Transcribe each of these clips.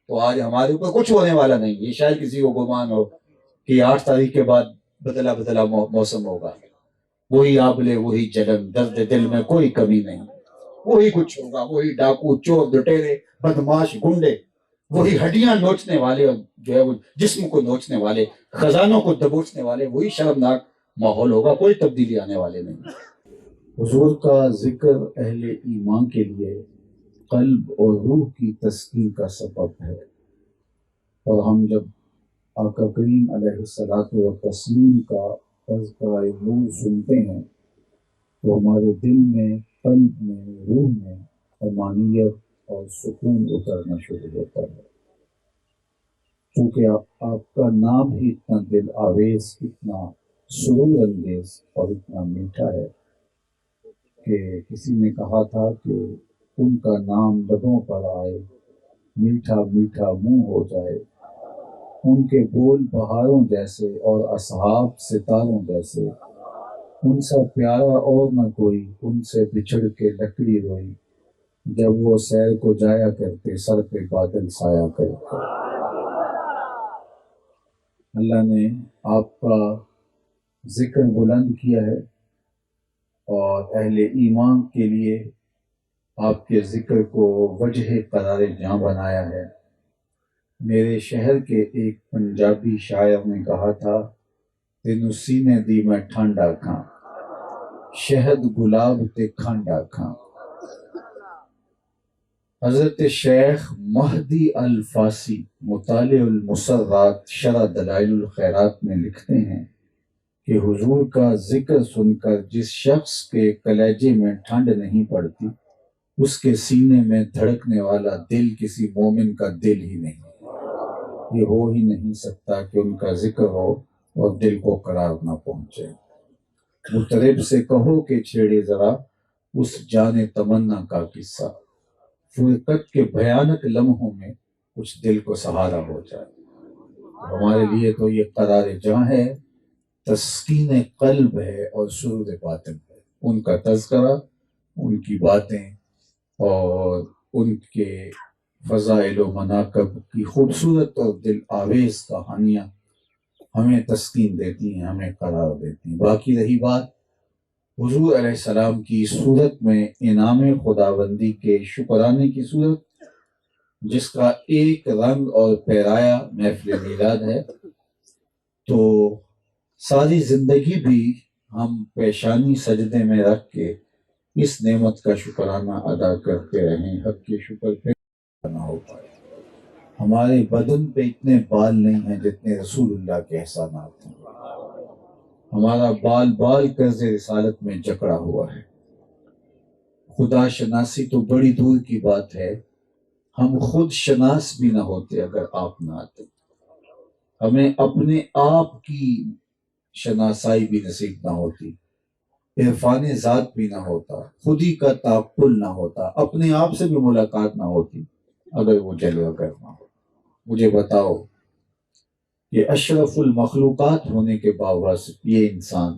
تو آج ہمارے اوپر کچھ ہونے والا نہیں. یہ شاید کسی کو گمان ہو کہ 8 تاریخ کے بعد بدلا بدلا موسم ہوگا. وہی آبلے وہی جلن, درد دل میں کوئی کمی نہیں. وہی کچھ ہوگا, وہی ڈاکو چور لٹیرے بدماش گنڈے, وہی ہڈیاں نوچنے والے اور جو ہے وہ جسم کو نوچنے والے, خزانوں کو دبوچنے والے, وہی شرمناک ماحول ہوگا. کوئی تبدیلی آنے والے نہیں. حضور کا ذکر اہل ایمان کے لیے قلب اور روح کی تسکین کا سبب ہے. اور ہم جب آقا کریم علیہ الصلوۃ والتسلیم کا تذکرہ نور سنتے ہیں تو ہمارے دل میں, قلب میں, روح میں امانیت اور سکون اترنا شروع ہوتا ہے. کیونکہ آپ کا نام ہی اتنا دل آویز, اتنا سرور انگیز اور اتنا میٹھا ہے کہ کسی نے کہا تھا کہ ان کا نام لبوں پر آئے, میٹھا میٹھا منہ ہو جائے. ان کے بول بہاروں جیسے اور اصحاب ستاروں جیسے. ان سا پیارا اور نہ کوئی, ان سے بچھڑ کے لکڑی روئی. جب وہ سیر کو جایا کرتے سر پہ بادل سایا کرتے. اللہ نے آپ کا ذکر بلند کیا ہے اور اہل ایمان کے لیے آپ کے ذکر کو وجہ قرار جاں بنایا ہے. میرے شہر کے ایک پنجابی شاعر نے کہا تھا, تینوں سینے دی میں ٹھانڈا کھاں, شہد گلاب تے کھانڈا کھاں. حضرت شیخ مہدی الفاسی مطالع المسرات شرح دلائل الخیرات میں لکھتے ہیں کہ حضور کا ذکر سن کر جس شخص کے کلیجے میں ٹھنڈ نہیں پڑتی, اس کے سینے میں دھڑکنے والا دل کسی مومن کا دل ہی نہیں. یہ ہو ہی نہیں سکتا کہ ان کا ذکر ہو اور دل کو قرار نہ پہنچے. مطرب سے کہو کہ چھیڑے ذرا اس جان تمنا کا قصہ, فرقت کے بھیانک لمحوں میں کچھ دل کو سہارا ہو جائے. ہمارے لیے تو یہ قرار جاں ہے, تسکین قلب ہے اور سرور باطن ہے. ان کا تذکرہ, ان کی باتیں اور ان کے فضائل و مناقب کی خوبصورت اور دل آویز کہانیاں ہمیں تسکین دیتی ہیں, ہمیں قرار دیتی ہیں. باقی رہی بات حضور علیہ السلام کی صورت میں انعام خداوندی کے شکرانے کی صورت, جس کا ایک رنگ اور پیرایا محفل میلاد ہے, تو ساری زندگی بھی ہم پیشانی سجدے میں رکھ کے اس نعمت کا شکرانہ ادا کرتے رہیں. حق کے شکر پہ نہ ہو پائے. ہمارے بدن پہ اتنے بال نہیں ہیں جتنے رسول اللہ کے احسانات ہیں. ہمارا بال بال قرض رسالت میں جکڑا ہوا ہے. خدا شناسی تو بڑی دور کی بات ہے, ہم خود شناس بھی نہ ہوتے اگر آپ نہ آتے. ہمیں اپنے آپ کی شناسائی بھی نصیب نہ ہوتی, عرفان ذات بھی نہ ہوتا, خود ہی کا تعقل نہ ہوتا, اپنے آپ سے بھی ملاقات نہ ہوتی اگر وہ جلوہ کرنا ہو. مجھے بتاؤ کہ اشرف المخلوقات ہونے کے باوجود یہ انسان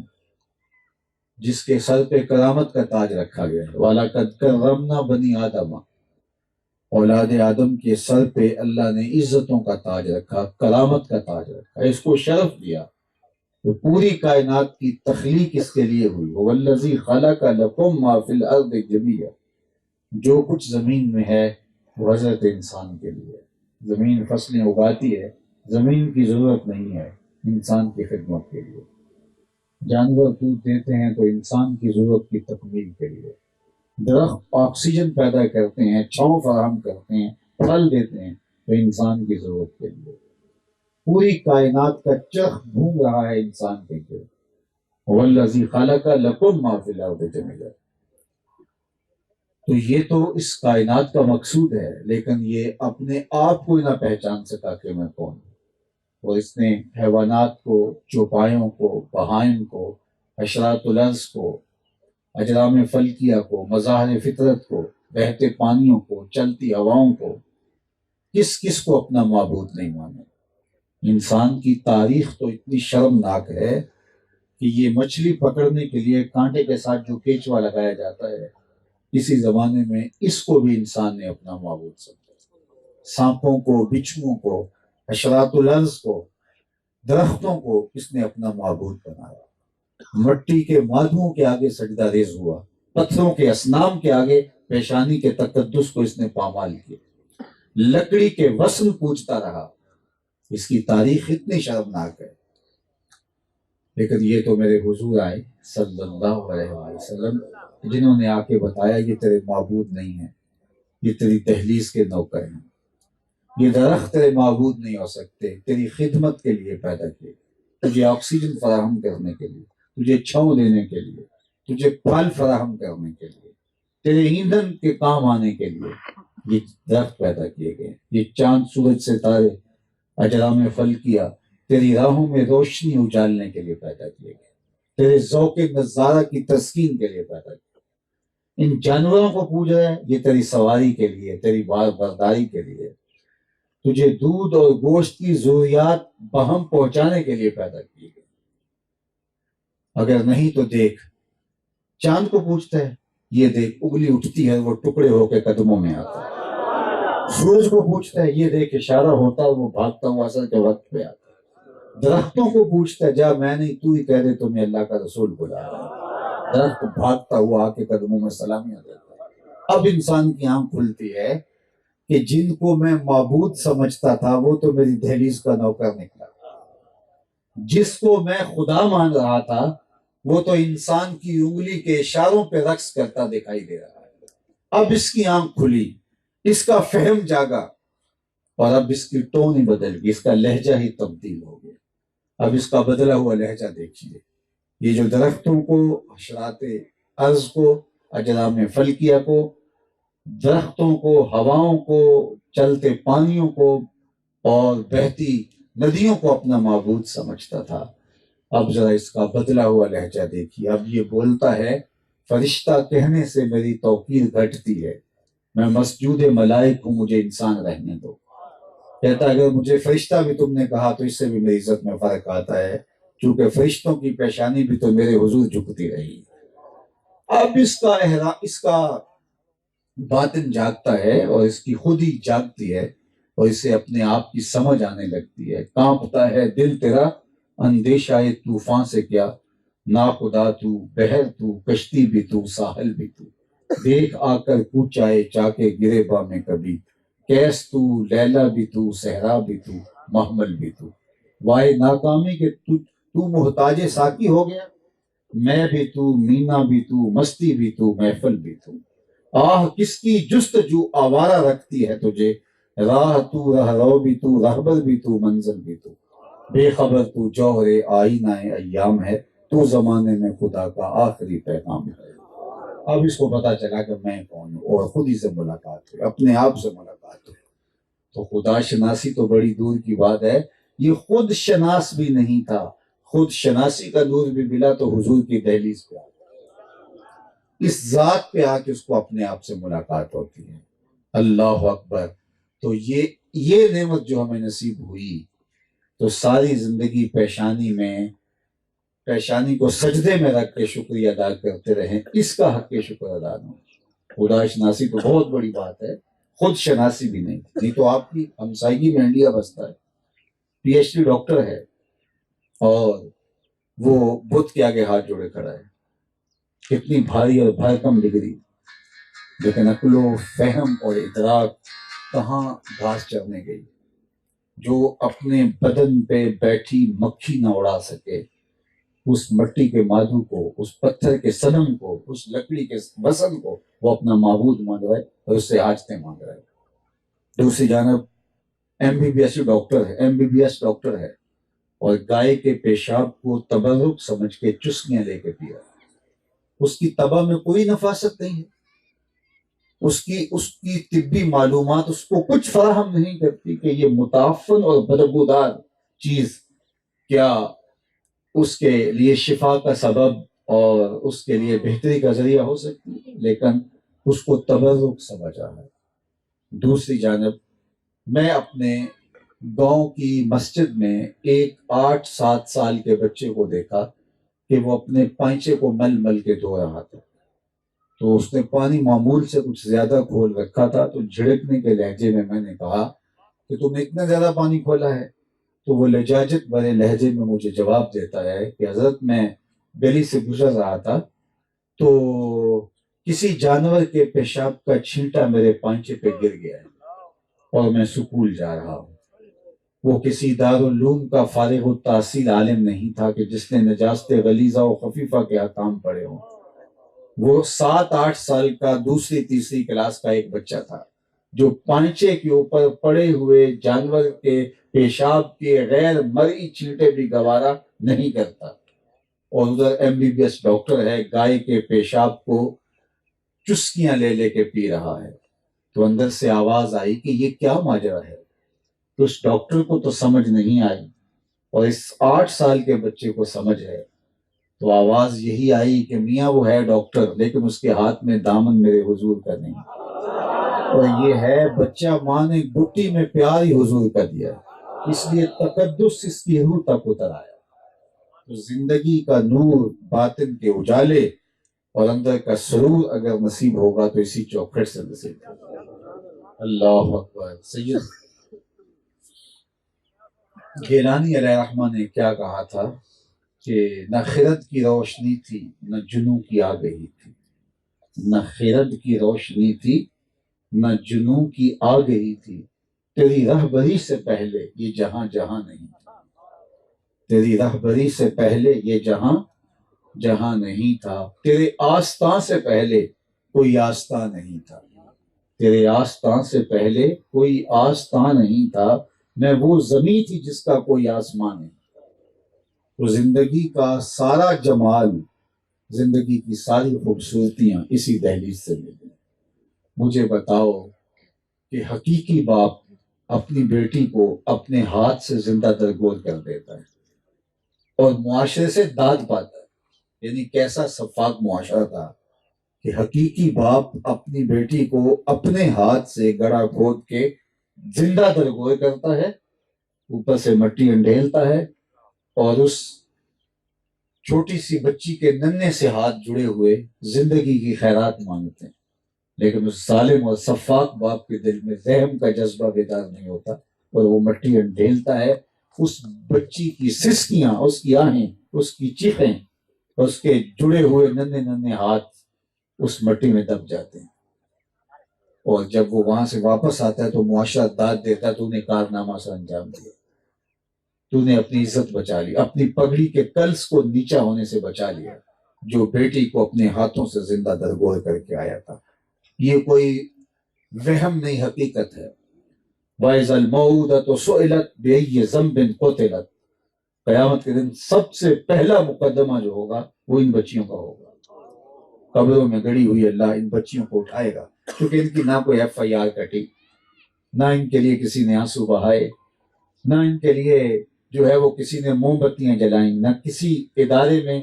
جس کے سر پہ کرامت کا تاج رکھا گیا ہے, وَلَقَدْ كَرَّمْنَا بَنِي آدَمَ, اولاد آدم کے سر پہ اللہ نے عزتوں کا تاج رکھا, کرامت کا تاج رکھا, اس کو شرف دیا. تو پوری کائنات کی تخلیق اس کے لیے ہوئی. وَالَّذِي خَلَقَ لَكُم مَّا فِي الْأَرْضِ جَمِيعًا, جو کچھ زمین میں ہے وہ حضرت انسان کے لیے. زمین فصلیں اگاتی ہے, زمین کی ضرورت نہیں ہے, انسان کی خدمت کے لیے. جانور دودھ دیتے ہیں تو انسان کی ضرورت کی تکمیل کے لیے. درخت آکسیجن پیدا کرتے ہیں, چھاؤں فراہم کرتے ہیں, پھل دیتے ہیں تو انسان کی ضرورت کے لیے. پوری کائنات کا چرخ گھوم رہا ہے انسان کے لیے. وَالَّذِي خَلَقَ لَكُم مَّا فِي الْأَرْضِ جَمِيعًا. تو یہ تو اس کائنات کا مقصود ہے, لیکن یہ اپنے آپ کو نہ پہچان سکا کہ میں کون ہوں. اور اس نے حیوانات کو, چوپایوں کو, بہائم کو, حشرات الارض کو, اجرام فلکیہ کو, مظاہر فطرت کو, بہتے پانیوں کو, چلتی ہواؤں کو, کس کس کو اپنا معبود نہیں مانا. انسان کی تاریخ تو اتنی شرمناک ہے کہ یہ مچھلی پکڑنے کے لیے کانٹے کے ساتھ جو کیچوا لگایا جاتا ہے, اسی زمانے میں اس کو بھی انسان نے اپنا معبود سمجھا. سانپوں کو، بچھوؤں کو، حشرات الارض کو، درختوں کو اس نے اپنا معبود بنایا۔ مٹی کے مادھوؤں کے آگے سجدہ ریز ہوا، پتھروں کے اصنام کے آگے پیشانی کے تقدس کو اس نے پامال کیا، لکڑی کے وزن پوجتا رہا۔ اس کی تاریخ اتنی شرمناک ہے، لیکن یہ تو میرے حضور آئے صلی اللہ علیہ وسلم، جنہوں نے آ کے بتایا یہ تیرے معبود نہیں ہیں، یہ تیری دہلیز کے نوکر ہیں، یہ درخت تیرے معبود نہیں ہو سکتے، تیری خدمت کے لیے پیدا کیے، تجھے آکسیجن فراہم کرنے کے لیے، تجھے چھاؤں دینے کے لیے، تجھے پھل فراہم کرنے کے لیے، تیرے ایندھن کے کام آنے کے لیے یہ درخت پیدا کیے گئے، یہ چاند سورج ستارے اجرام فلکیہ تیری راہوں میں روشنی اجالنے کے لیے پیدا کیے گئے، تیرے ذوق نظارہ کی تسکین کے لیے پیدا کیے۔ ان جانوروں کو پوج رہے ہیں، یہ تیری سواری کے لیے، تیری بار برداری کے لیے، تجھے دودھ اور گوشت کی ضروریات بہم پہنچانے کے لیے پیدا کیے گئے۔ اگر نہیں تو دیکھ، چاند کو پوچھتا ہے، یہ دیکھ انگلی اٹھتی ہے، وہ ٹکڑے ہو کے قدموں میں آتا ہے۔ سورج کو پوچھتا ہے، یہ دیکھ اشارہ ہوتا ہے، وہ بھاگتا ہوا اثر کے وقت پہ آتا ہے۔ درختوں کو پوچھتا ہے، جا میں نہیں تو ہی کہہ دے تمہیں اللہ کا رسول بلا رہا ہے۔ درخت بھاگتا ہوا آ کے قدموں میں سلامیاں دیتا ہے۔ اب انسان کی آنکھ کھلتی ہے کہ جن کو میں معبود سمجھتا تھا وہ تو میری دہلیز کا نوکر نکلا، جس کو میں خدا مان رہا تھا وہ تو انسان کی انگلی کے اشاروں پہ رقص کرتا دکھائی دے رہا ہے۔ اب اس کی آنکھ کھلی، اس کا فہم جاگا، اور اب اس کی ٹون ہی بدل گئی، اس کا لہجہ ہی تبدیل ہو گیا۔ اب اس کا بدلا ہوا لہجہ دیکھیے، یہ جو درختوں کو، حشرات ارض کو، اجرام فلکیہ کو، درختوں کو، ہواؤں کو، چلتے پانیوں کو اور بہتی ندیوں کو اپنا معبود سمجھتا تھا، اب ذرا اس کا بدلا ہوا لہجہ دیکھیے۔ اب یہ بولتا ہے، فرشتہ کہنے سے میری توقیر گھٹتی ہے، میں مسجود ملائک ہوں، مجھے انسان رہنے دو۔ کہتا اگر مجھے فرشتہ بھی تم نے کہا تو اس سے بھی میری عزت میں فرق آتا ہے، کیونکہ فرشتوں کی پیشانی بھی تو میرے حضور جھکتی رہی۔ اب اس کا باطن جاگتا ہے اور اس کی خود ہی جاگتی ہے، اور اسے اپنے آپ کی سمجھ آنے لگتی ہے۔ کانپتا ہے دل تیرا اندیشہ طوفان سے کیا، ناخدا تو، بحر تو، کشتی بھی تو، ساحل بھی تو، دیکھ آ کر کوچائے چا کے گرے با میں کبھی، کیس تو، لیلا بھی تو، صحرا بھی تو، محمل بھی تو، وائے ناکامی کہ تو محتاج ساقی ہو گیا، میں بھی تو، مینا بھی تو، مستی بھی تو، محفل بھی تو، آہ کس کی جستجو آوارہ رکھتی ہے تجھے، راہ تو، راہ رو بھی تو، رہبر بھی تو، منزل بھی تو، بے خبر تو، جوہر آئینہ ایام ہے، تو زمانے میں خدا کا آخری پیغام ہے۔ اب اس کو پتا چلا کہ میں کون ہوں، اور خود ہی سے ملاقات ہوئی، اپنے آپ سے ملاقات ہوئی۔ تو خدا شناسی تو بڑی دور کی بات ہے، یہ خود شناس بھی نہیں تھا، خود شناسی کا نور بھی ملا تو حضور کی دہلیز پہ آ گیا، اس ذات پہ آ کے اس کو اپنے آپ سے ملاقات ہوتی ہے۔ اللہ اکبر۔ تو یہ نعمت جو ہمیں نصیب ہوئی، تو ساری زندگی پیشانی کو سجدے میں رکھ کے شکریہ ادا کرتے رہیں، اس کا حق شکر ادا نہ ہو۔ خدا شناسی تو بہت بڑی بات ہے، خود شناسی بھی نہیں تو آپ کی ہمسائیگی میں انڈیا بستا ہے، پی ایچ ڈی ڈاکٹر ہے، اور وہ بت کے آگے ہاتھ جوڑے کھڑا ہے، کتنی بھاری اور بھرکم ڈگری، لیکن عقل و فہم اور ادراک کہاں گھاس چرنے گئی۔ جو اپنے بدن پہ بیٹھی مکھی نہ اڑا سکے، اس مٹی کے مادھو کو، اس پتھر کے صنم کو، اس لکڑی کے وزن کو وہ اپنا معبود مان رہا ہے اور اس سے حاجتیں مانگ رہا ہے۔ دوسری جانب M B B S doctor ہے اور گائے کے پیشاب کو تبرک سمجھ کے چسکیاں لے کے پیا، اس کی طبع میں کوئی نفاست نہیں ہے، اس کی طبی معلومات اس کو کچھ فراہم نہیں کرتی کہ یہ متعفن اور بدبودار چیز کیا اس کے لیے شفا کا سبب اور اس کے لیے بہتری کا ذریعہ ہو سکتی ہے، لیکن اس کو تبرک سمجھا ہے۔ دوسری جانب میں اپنے گاؤں کی مسجد میں ایک 8-7 سال کے بچے کو دیکھا کہ وہ اپنے پائچے کو مل مل کے دھو رہا تھا، تو اس نے پانی معمول سے کچھ زیادہ کھول رکھا تھا، تو جھڑکنے کے لہجے میں نے کہا کہ تم نے اتنا زیادہ پانی کھولا ہے؟ تو وہ لجاجت بھرے لہجے میں مجھے جواب دیتا ہے کہ حضرت میں گلی سے گزر رہا تھا تو کسی جانور کے پیشاب کا چھینٹا میرے پانچے پہ گر گیا ہے اور میں سکول جا رہا ہوں۔ وہ کسی دارالعلوم کا فارغ التحصیل عالم نہیں تھا کہ جس نے نجاست غلیظہ و خفیفہ کے احکام پڑھے ہوں۔ وہ 7-8 سال کا دوسری تیسری کلاس کا ایک بچہ تھا جو پانچے کے اوپر پڑے ہوئے جانور کے پیشاب کے غیر مرئی چھینٹے بھی گوارا نہیں کرتا، اور ادھر MBBS ڈاکٹر ہے، گائے کے پیشاب کو چسکیاں لے لے کے پی رہا ہے۔ تو اندر سے آواز آئی کہ یہ کیا ماجرا ہے؟ تو اس ڈاکٹر کو تو سمجھ نہیں آئی، اور اس 8 سال کے بچے کو سمجھ ہے۔ تو آواز یہی آئی کہ میاں وہ ہے ڈاکٹر، لیکن اس کے ہاتھ میں دامن میرے حضور کا نہیں، اور یہ ہے بچہ ماں نے گٹی میں پیار ہی حضور کا دیا، اس لیے تقدس اس کی روح تک اتر آیا۔ تو زندگی کا نور، باطن کے اجالے اور اندر کا سرور اگر نصیب ہوگا تو اسی چوکھٹ سے نصیب ہوگا۔ اللہ اکبر۔ سید گیلانی علیہ الرحمہ نے کیا کہا تھا کہ نہ خرد کی روشنی تھی نہ جنوں کی آگہی تھی، نہ خرد کی روشنی تھی نہ جنوں کی آگہی تھی، تیری رہبری سے پہلے یہ جہاں جہاں نہیں تھا، تیری رہبری سے پہلے یہ جہاں جہاں نہیں تھا، تیرے آستاں سے پہلے کوئی آستاں نہیں تھا، تیرے آستاں سے پہلے کوئی آستاں نہیں تھا، میں وہ زمین تھی جس کا کوئی آسمان نہیں تھا۔ تو زندگی کا سارا جمال، زندگی کی ساری خوبصورتیاں اسی دہلیز سے ملی۔ مجھے بتاؤ کہ حقیقی باپ اپنی بیٹی کو اپنے ہاتھ سے زندہ درگور کر دیتا ہے اور معاشرے سے داد پاتا ہے، یعنی کیسا شفاف معاشرہ تھا کہ حقیقی باپ اپنی بیٹی کو اپنے ہاتھ سے گڑھا کھود کے زندہ درگور کرتا ہے، اوپر سے مٹی انڈھیلتا ہے، اور اس چھوٹی سی بچی کے ننھے سے ہاتھ جڑے ہوئے زندگی کی خیرات مانگتے ہیں، لیکن اس ظالم اور شفاق باپ کے دل میں رحم کا جذبہ بیدار نہیں ہوتا، اور وہ مٹی انڈھیلتا ہے۔ اس بچی کی سسکیاں، اس کی آہیں، اس کی چیخیں، اس کے جڑے ہوئے ننھے ننھے ہاتھ اس مٹی میں دب جاتے ہیں، اور جب وہ وہاں سے واپس آتا ہے تو معاشرہ داد دیتا ہے، تو نے کارنامہ سے انجام دیا، تو نے اپنی عزت بچا لی، اپنی پگڑی کے کلس کو نیچا ہونے سے بچا لیا، جو بیٹی کو اپنے ہاتھوں سے زندہ درگور کر کے آیا تھا۔ یہ کوئی وہم نہیں، حقیقت ہے۔ وَإِذَا الْمَوْءُودَةُ سُئِلَتْ بِأَيِّ ذَنبٍ قُتِلَتْ، قیامت کے دن سب سے پہلا مقدمہ جو ہوگا وہ ان بچیوں کا ہوگا۔ قبروں میں گڑی ہوئی اللہ ان بچیوں کو اٹھائے گا، کیونکہ ان کی نہ کوئی FIR کٹی، نہ ان کے لیے کسی نے آنسو بہائے، نہ ان کے لیے جو ہے وہ کسی نے موم بتیاں جلائیں، نہ کسی ادارے میں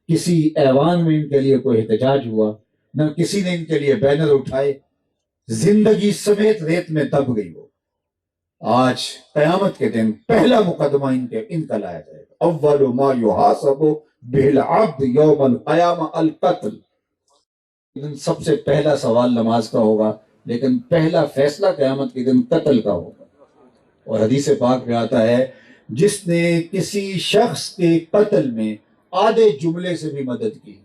کسی ایوان میں ان کے لیے کوئی احتجاج ہوا، نہ کسی نے ان کے لیے بینر اٹھائے، زندگی سمیت ریت میں دب گئی وہ۔ آج قیامت کے دن پہلا مقدمہ ان کا لایا جائے گا۔ اول ما یحاسب بہ العبد یوم القیامہ القتل، سب سے پہلا سوال نماز کا ہوگا، لیکن پہلا فیصلہ قیامت کے دن قتل کا ہوگا۔ اور حدیث پاک میں آتا ہے جس نے کسی شخص کے قتل میں آدھے جملے سے بھی مدد کی،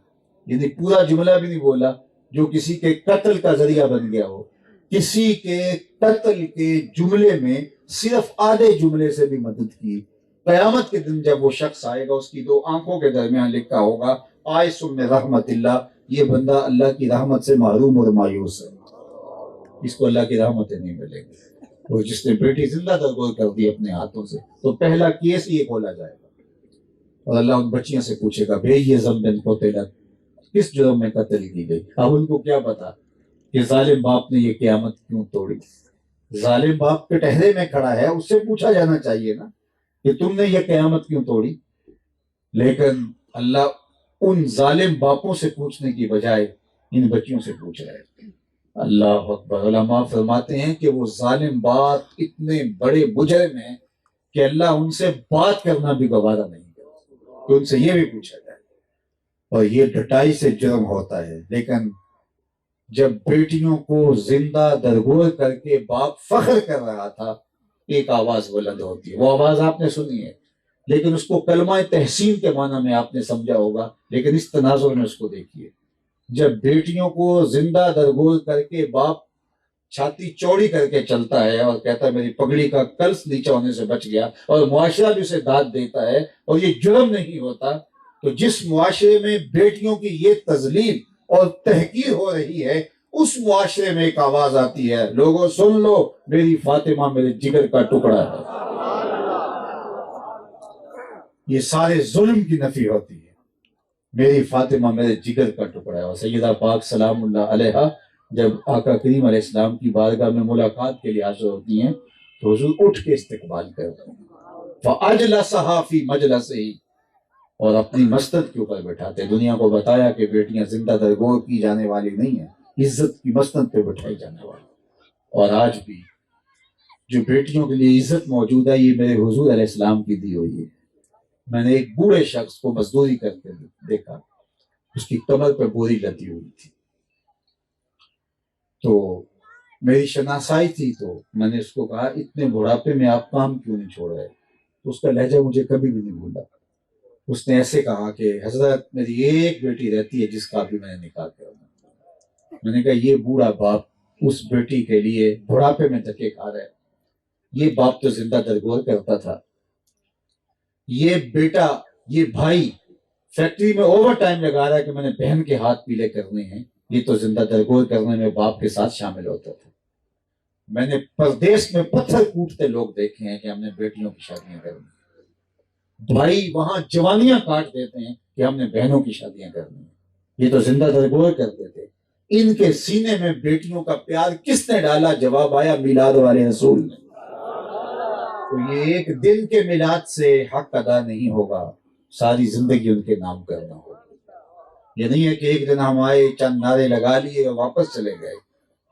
یعنی پورا جملہ بھی نہیں بولا، جو کسی کے قتل کا ذریعہ بن گیا ہو، کسی کے قتل کے جملے میں صرف آدھے جملے سے بھی مدد کی، قیامت کے دن جب وہ شخص آئے گا اس کی 2 آنکھوں کے درمیان لکھا ہوگا آئس من رحمت اللہ، یہ بندہ اللہ کی رحمت سے محروم اور مایوس ہے، اس کو اللہ کی رحمتیں نہیں ملیں گی۔ وہ جس نے بیٹی زندہ درگور کر دی اپنے ہاتھوں سے، تو پہلا کیس یہ کھولا جائے گا، اور اللہ ان بچیوں سے پوچھے گا بے یہ ذنب قتلت، کس جرم میں قتل کی گئی؟ اب ان کو کیا پتا کہ ظالم باپ نے یہ قیامت کیوں توڑی؟ ظالم باپ کے ٹہرے میں کھڑا ہے، اس سے پوچھا جانا چاہیے نا کہ تم نے یہ قیامت کیوں توڑی، لیکن اللہ ان ظالم باپوں سے پوچھنے کی بجائے ان بچیوں سے پوچھ رہے ہیں۔ اللہ اکبر۔ علماء فرماتے ہیں کہ وہ ظالم باپ اتنے بڑے مجرم ہیں کہ اللہ ان سے بات کرنا بھی گوارا نہیں کرتا کہ ان سے یہ بھی پوچھا جائے، اور یہ ڈٹائی سے جرم ہوتا ہے۔ لیکن جب بیٹیوں کو زندہ درگور کر کے باپ فخر کر رہا تھا ایک آواز بلند ہوتی ہے، وہ آواز آپ نے سنی ہے، لیکن اس کو کلمہ تحسین کے معنی میں آپ نے سمجھا ہوگا، لیکن اس تناظر میں اس کو دیکھیے، جب بیٹیوں کو زندہ درگور کر کے باپ چھاتی چوڑی کر کے چلتا ہے اور کہتا ہے میری پگڑی کا کلس نیچا ہونے سے بچ گیا، اور معاشرہ بھی اسے داد دیتا ہے اور یہ جرم نہیں ہوتا، تو جس معاشرے میں بیٹیوں کی یہ تذلیل اور تحقیر ہو رہی ہے، اس معاشرے میں ایک آواز آتی ہے، لوگوں سن لو، میری فاطمہ میرے جگر کا ٹکڑا ہے۔ یہ سارے ظلم کی نفی ہوتی ہے، میری فاطمہ میرے جگر کا ٹکڑا ہے۔ اور سیدہ پاک سلام اللہ علیہا جب آقا کریم علیہ السلام کی بارگاہ میں ملاقات کے لیے حاضر ہوتی ہیں تو حضور اٹھ کے استقبال کرتے ہیں، فَأَجْلَسَهَا فِي مَجْلَسِهِ، اور اپنی مسند کے اوپر بٹھاتے ہیں۔ دنیا کو بتایا کہ بیٹیاں زندہ درگور کی جانے والی نہیں ہیں، عزت کی مسند پہ بٹھائی جانے والی۔ اور آج بھی جو بیٹیوں کے لیے عزت موجود ہے، یہ میرے حضور علیہ السلام کی دی ہوئی ہے۔ میں نے ایک بوڑھے شخص کو مزدوری کرتے دیکھا، اس کی کمر پہ بوری لدی ہوئی تھی، تو میری شناسائی تھی، تو میں نے اس کو کہا اتنے بڑھاپے میں آپ کام کیوں نہیں چھوڑ رہے؟ تو اس کا لہجہ مجھے کبھی بھی نہیں بھولا۔ اس نے ایسے کہا کہ حضرت میری ایک بیٹی رہتی ہے جس کا بھی میں نے نکاح کیا۔ میں نے کہا یہ بوڑھا باپ اس بیٹی کے لیے بڑھاپے میں دھکے کھا رہا ہے، یہ باپ تو زندہ درگور کرتا تھا، یہ بیٹا، یہ بھائی فیکٹری میں اوور ٹائم لگا رہا ہے کہ میں نے بہن کے ہاتھ پیلے کرنے ہیں، یہ تو زندہ درگور کرنے میں باپ کے ساتھ شامل ہوتا تھا۔ میں نے پردیس میں پتھر کوٹتے لوگ دیکھے ہیں کہ ہم نے بیٹیوں کی شادیاں کرنی، بھائی وہاں جوانیاں کاٹ دیتے ہیں کہ ہم نے بہنوں کی شادیاں کرنی ہیں، یہ تو زندہ درگور کرتے تھے۔ ان کے سینے میں بیٹیوں کا پیار کس نے ڈالا؟ جواب آیا میلاد والے رسول نے۔ تو یہ ایک دن کے میلاد سے حق ادا نہیں ہوگا، ساری زندگی ان کے نام کرنا ہوگا۔ یہ نہیں ہے کہ ایک دن ہم آئے چند نعرے لگا لیے اور واپس چلے گئے،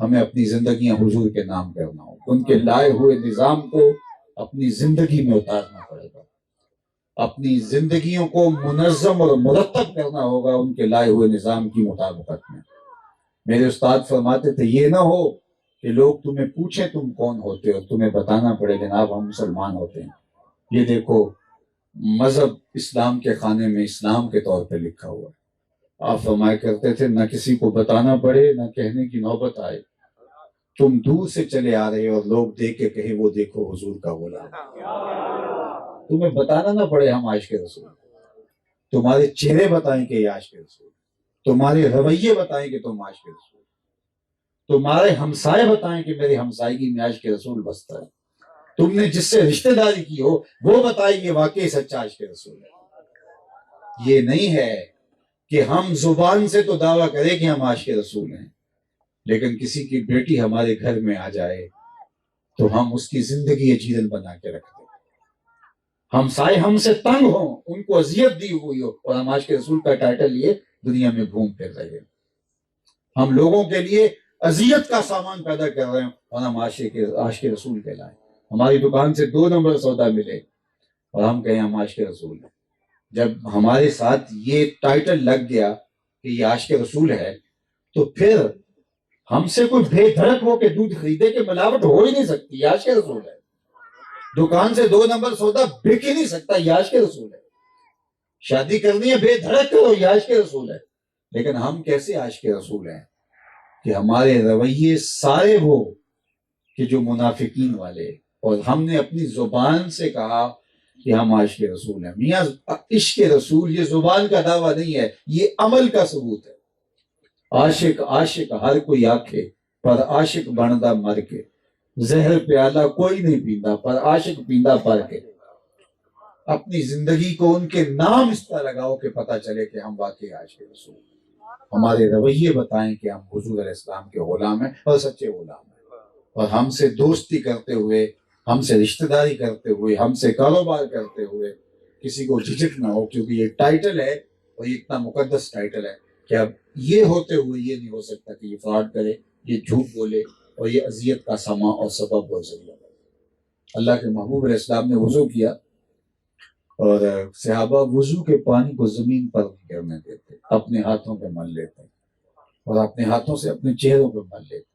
ہمیں اپنی زندگیاں حضور کے نام کرنا ہوگا، ان کے لائے ہوئے نظام کو اپنی زندگی میں اتارنا پڑے گا، اپنی زندگیوں کو منظم اور مرتب کرنا ہوگا ان کے لائے ہوئے نظام کی مطابقت میں۔ میرے استاد فرماتے تھے یہ نہ ہو کہ لوگ تمہیں پوچھیں تم کون ہوتے ہو، تمہیں بتانا پڑے جناب ہم مسلمان ہوتے ہیں، یہ دیکھو مذہب اسلام کے خانے میں اسلام کے طور پہ لکھا ہوا ہے۔ آپ فرمایا کرتے تھے نہ کسی کو بتانا پڑے نہ کہنے کی نوبت آئے، تم دور سے چلے آ رہے اور لوگ دیکھ کے کہیں وہ دیکھو حضور کا غلام، تمہیں بتانا نہ پڑے ہم عاشق رسول، تمہارے چہرے بتائیں کہ یہ عاشق رسول، تمہارے رویے بتائیں کہ تم عاشق رسول، تمہارے ہمسائے بتائیں کہ میرے ہمسائیگی میں عاشق رسول بستا ہے، تم نے جس سے رشتہ داری کی ہو وہ بتائیں کہ واقعی سچا عاشق رسول ہے۔ یہ نہیں ہے کہ ہم زبان سے تو دعویٰ کریں کہ ہم عاشق رسول ہیں، لیکن کسی کی بیٹی ہمارے گھر میں آ جائے تو ہم اس کی زندگی اجیرن بنا کے رکھ دیں، ہمسائے ہم سے تنگ ہوں، ان کو اذیت دی ہوئی ہو، اور ہم عاشق رسول کا ٹائٹل لیے دنیا میں گھوم پھر رہے ہیں، ہم لوگوں کے لیے اذیت کا سامان پیدا کر رہے ہیں اور ہم عاشق رسول کہلائیں، ہماری دکان سے 2 نمبر سودا ملے اور ہم کہیں ہم عاشق رسول ہیں۔ جب ہمارے ساتھ یہ ٹائٹل لگ گیا کہ یہ عاشق رسول ہے تو پھر ہم سے کوئی بے دھڑک ہو کے دودھ خریدے کہ ملاوٹ ہو ہی نہیں سکتی، یہ عاشق رسول ہے، دکان سے 2 نمبر سودا بک ہی نہیں سکتا، یہ عاشق رسول ہے، شادی کرنی ہے بے دھڑک کرو، یہ عاشق رسول ہے۔ لیکن ہم کیسے عاشق رسول ہیں کہ ہمارے رویے سارے وہ کہ جو منافقین والے، اور ہم نے اپنی زبان سے کہا کہ ہم عاشق رسول ہیں۔ میاں عشق رسول یہ زبان کا دعویٰ نہیں ہے، یہ عمل کا ثبوت ہے۔ عاشق عاشق ہر کوئی آکھے پر عاشق بندا مر کے، زہر پیالہ کوئی نہیں پیندا پر عاشق پیندا پر کے۔ اپنی زندگی کو ان کے نام اس طرح لگاؤ کہ پتہ چلے کہ ہم واقعی عاشق رسول ہیں، ہمارے رویے بتائیں کہ ہم حضور علیہ السلام کے غلام ہیں اور سچے غلام ہیں، اور ہم سے دوستی کرتے ہوئے، ہم سے رشتہ داری کرتے ہوئے، ہم سے کاروبار کرتے ہوئے کسی کو جھجک نہ ہو، کیونکہ یہ ٹائٹل ہے اور یہ اتنا مقدس ٹائٹل ہے کہ اب یہ ہوتے ہوئے یہ نہیں ہو سکتا کہ یہ فراڈ کرے، یہ جھوٹ بولے اور یہ اذیت کا سما اور سبب اور ذریعہ بنے۔ اللہ کے محبوب علیہ السلام نے وضو کیا اور صحابہ وضو کے پانی کو زمین پر نہیں گرنے دیتے، اپنے ہاتھوں پہ مل لیتے اور اپنے ہاتھوں سے اپنے چہروں پہ مل لیتے،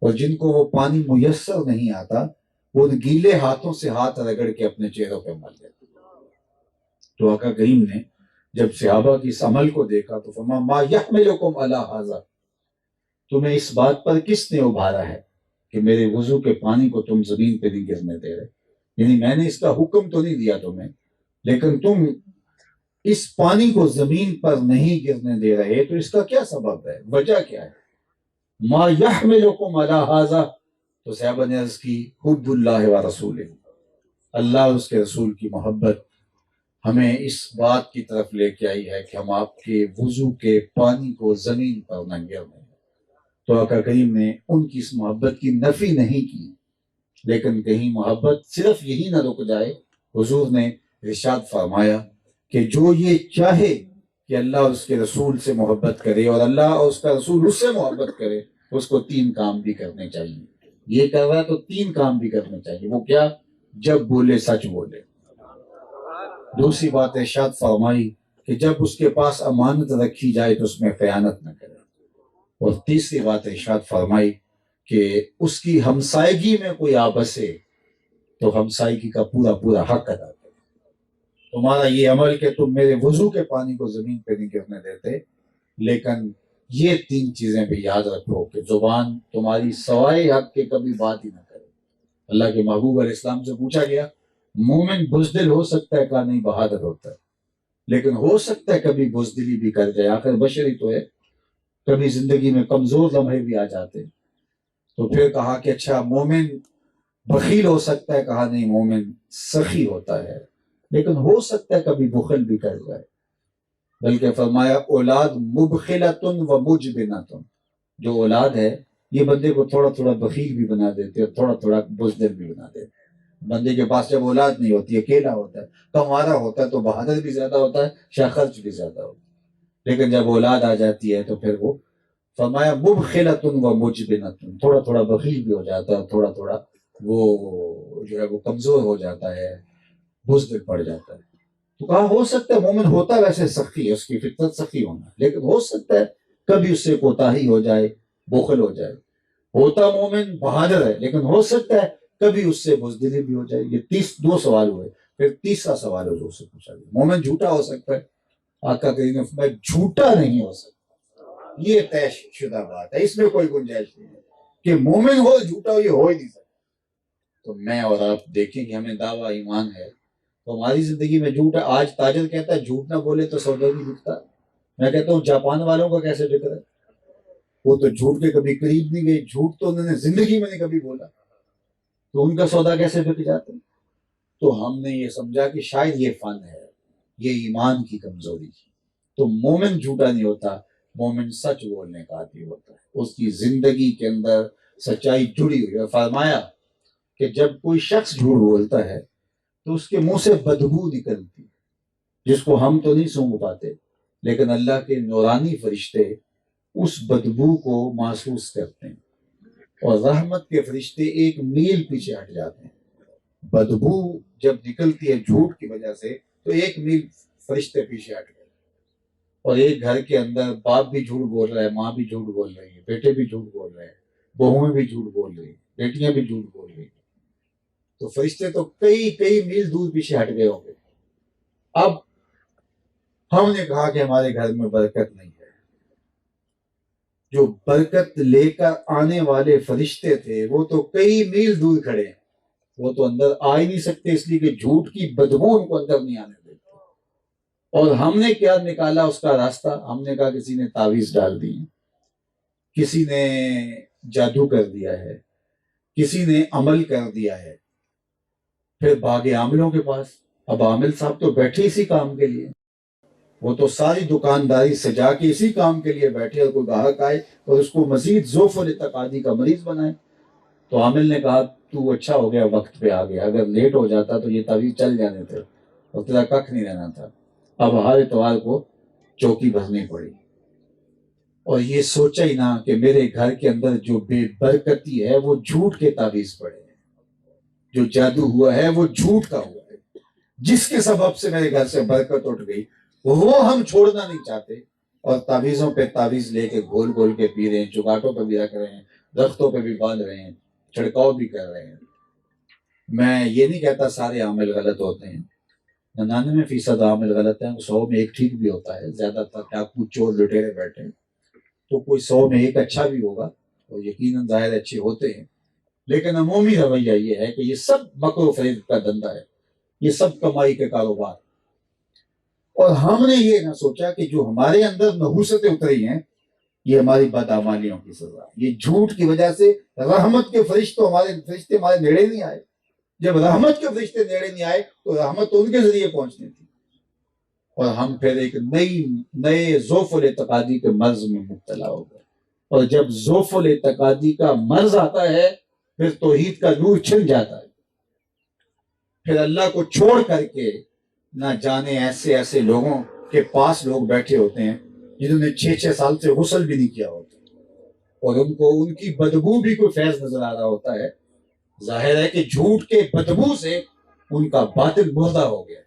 اور جن کو وہ پانی میسر نہیں آتا وہ ان گیلے ہاتھوں سے ہاتھ رگڑ کے اپنے چہروں پہ مل لیتے. تو آقا کریم نے جب صحابہ کی اس عمل کو دیکھا تو فرمایا ما یحملکم علی ھذا، تمہیں اس بات پر کس نے ابھارا ہے کہ میرے وضو کے پانی کو تم زمین پہ نہیں گرنے دے رہے؟ یعنی میں نے اس کا حکم تو نہیں دیا تمہیں، لیکن تم اس پانی کو زمین پر نہیں گرنے دے رہے، تو اس کا کیا سبب ہے، وجہ کیا ہے؟ ما یحملکم علی ھذا، تو صحابہ نے عرض کی حب اللہ و رسولہ، اللہ اور اس کے رسول کی محبت ہمیں اس بات کی طرف لے کے آئی ہے کہ ہم آپ کے وضو کے پانی کو زمین پر نہ گرنے. تو آقا کریم نے ان کی اس محبت کی نفی نہیں کی، لیکن کہیں محبت صرف یہی نہ رک جائے، حضور نے ارشاد فرمایا کہ جو یہ چاہے کہ اللہ اور اس کے رسول سے محبت کرے اور اللہ اور اس کا رسول اس سے محبت کرے، اس کو 3 کام بھی کرنے چاہیے. یہ کر رہا ہے تو 3 کام بھی کرنے چاہیے. وہ کیا؟ جب بولے سچ بولے. دوسری بات ارشاد فرمائی کہ جب اس کے پاس امانت رکھی جائے تو اس میں خیانت نہ کرے. اور تیسری بات ارشاد فرمائی کہ اس کی ہمسائیگی میں کوئی آ بسے تو ہمسائیگی کا پورا پورا حق ادا کرے. تمہارا یہ عمل کہ تم میرے وضو کے پانی کو زمین پہ نہیں گرنے دیتے، لیکن یہ 3 چیزیں بھی یاد رکھو کہ زبان تمہاری سوائے حق کے کبھی بات ہی نہ کرے. اللہ کے محبوب علیہ السلام سے پوچھا گیا مومن بزدل ہو سکتا ہے؟ کہا نہیں، بہادر ہوتا ہے. لیکن ہو سکتا ہے کبھی بزدلی بھی کر جائے، آخر بشر ہی تو ہے، کبھی زندگی میں کمزور لمحے بھی آ جاتے. تو پھر کہا کہ اچھا مومن بخیل ہو سکتا ہے؟ کہا نہیں، مومن سخی ہوتا ہے، لیکن ہو سکتا ہے کبھی بخل بھی کر جائے. بلکہ فرمایا اولاد مبخلتن و مجبنتن، جو اولاد ہے یہ بندے کو تھوڑا تھوڑا بخیل بھی بنا دیتے اور تھوڑا تھوڑا بزدل بھی بنا دیتے. بندے کے پاس جب اولاد نہیں ہوتی، اکیلا ہوتا ہے، کمارا ہوتا ہے، تو بہادر بھی زیادہ ہوتا ہے، شاہ خرچ بھی زیادہ ہوتا ہے. لیکن جب اولاد آ جاتی ہے تو پھر وہ فرمایا مبخلتن و مجبنتن، تھوڑا تھوڑا بخیل بھی ہو جاتا ہے، تھوڑا تھوڑا وہ جو ہے وہ کمزور ہو جاتا ہے، بزدل پڑ جاتا ہے. تو کہا ہو سکتا ہے مومن ہوتا ویسے سخی ہے، اس کی فطرت سخی ہونا، لیکن ہو سکتا ہے کبھی اس سے کوتاہی ہو جائے، بخل ہو جائے. ہوتا مومن بہادر ہے، لیکن ہو سکتا ہے کبھی اس سے بزدلی بھی ہو جائے. یہ 2 سوال ہوئے. پھر تیسرا سوال حضور سے پوچھا گیا مومن جھوٹا ہو سکتا ہے؟ آقا کریم نے فرمایا جھوٹا نہیں ہو سکتا. یہ طے شدہ بات ہے، اس میں کوئی گنجائش نہیں ہے کہ مومن ہو جھوٹا ہو، یہ ہو ہی نہیں سکتا. تو میں اور آپ دیکھیں کہ ہمیں دعویٰ ایمان ہے تو ہماری زندگی میں جھوٹ ہے. آج تاجر کہتا ہے جھوٹ نہ بولے تو سودا نہیں بکتا. میں کہتا ہوں جاپان والوں کا کیسے بک رہا ہے؟ وہ تو جھوٹ کے کبھی قریب نہیں گئے، جھوٹ تو انہوں نے زندگی میں نہیں کبھی بولا، تو ان کا سودا کیسے بک جاتا ہے؟ تو ہم نے یہ سمجھا کہ شاید یہ فن ہے، یہ ایمان کی کمزوری ہے. تو مومن جھوٹا نہیں ہوتا، مومن سچ بولنے کا عادی ہوتا ہے، اس کی زندگی کے اندر سچائی جڑی ہوئی ہے. فرمایا کہ جب کوئی شخص جھوٹ بولتا ہے تو اس کے منہ سے بدبو نکلتی، جس کو ہم تو نہیں سونگھ پاتے، لیکن اللہ کے نورانی فرشتے اس بدبو کو محسوس کرتے ہیں، اور رحمت کے فرشتے 1 میل پیچھے ہٹ جاتے ہیں. بدبو جب نکلتی ہے جھوٹ کی وجہ سے تو 1 میل فرشتے پیچھے ہٹ گئے. اور ایک گھر کے اندر باپ بھی جھوٹ بول رہا ہے، ماں بھی جھوٹ بول رہی ہے، بیٹے بھی جھوٹ بول رہے ہیں، بہویں بھی جھوٹ بول رہی ہیں، بیٹیاں بھی جھوٹ بول رہی ہیں، تو فرشتے تو کئی میل دور پیچھے ہٹ گئے ہوں گے. اب ہم نے کہا کہ ہمارے گھر میں برکت نہیں ہے. جو برکت لے کر آنے والے فرشتے تھے وہ تو کئی میل دور کھڑے ہیں، وہ تو اندر آ ہی نہیں سکتے، اس لیے کہ جھوٹ کی بدبو ان کو اندر نہیں آنے دیتے. اور ہم نے کیا نکالا اس کا راستہ؟ ہم نے کہا کسی نے تعویذ ڈال دی، کسی نے جادو کر دیا ہے، کسی نے عمل کر دیا ہے. پھر بھاگے عاملوں کے پاس. اب عامل صاحب تو بیٹھے اسی کام کے لیے، وہ تو ساری دکانداری سجا کے اسی کام کے لیے بیٹھے، اور کوئی گاہک آئے اور اس کو مزید ذوف اور اعتقادی کا مریض بنائے. تو عامل نے کہا تو اچھا ہو گیا وقت پہ آ گیا، اگر لیٹ ہو جاتا تو یہ تعویذ چل جانے تھے اور تیرا ککھ نہیں رہنا تھا. اب ہر اتوار کو چوکی بھرنی پڑی. اور یہ سوچا ہی نہ کہ میرے گھر کے اندر جو بے برکتی ہے وہ جھوٹ کے تعویذ پڑے ہیں، جو جادو ہوا ہے وہ جھوٹ کا ہوا ہے، جس کے سبب سے میرے گھر سے برکت اٹھ گئی وہ ہم چھوڑنا نہیں چاہتے. اور تعویذوں پہ تعویذ لے کے گھول گھول کے پی رہے ہیں، چگاٹوں پہ بھی رکھ رہے ہیں، درختوں پہ بھی باندھ رہے ہیں، چھڑکاؤ بھی کر رہے ہیں. میں یہ نہیں کہتا سارے عامل غلط ہوتے ہیں، 99% عامل غلط ہیں، 100 میں ایک ٹھیک بھی ہوتا ہے، زیادہ تر ڈاکو چور لٹیرے بیٹھے ہیں، تو کوئی 100 میں ایک اچھا بھی ہوگا، اور یقیناً ظاہر اچھے ہوتے ہیں، لیکن عمومی رویہ یہ ہے کہ یہ سب مکر و فریب کا دھندا ہے، یہ سب کمائی کے کاروبار، اور ہم نے یہ نہ سوچا کہ جو ہمارے اندر نحوستیں اتری ہیں یہ ہماری بدعمالیوں کی سزا، یہ جھوٹ کی وجہ سے رحمت کے فرشتے ہمارے نیڑے نہیں آئے، جب رحمت کے فرشتے نیڑے نہیں آئے تو رحمت تو ان کے ذریعے پہنچنی تھی، اور ہم پھر ایک نئے ذوف الاعتقادی کے مرض میں مبتلا ہو گئے، اور جب ذوف الاعتقادی کا مرض آتا ہے پھر توحید کا نور چھن جاتا ہے، پھر اللہ کو چھوڑ کر کے نہ جانے ایسے ایسے لوگوں کے پاس لوگ بیٹھے ہوتے ہیں جنہوں نے 6 سال سے غسل بھی نہیں کیا ہوتا، اور ان کو ان کی بدبو بھی کوئی فیض نظر آ رہا ہوتا ہے، ظاہر ہے کہ جھوٹ کے بدبو سے ان کا باطن مردہ ہو گیا،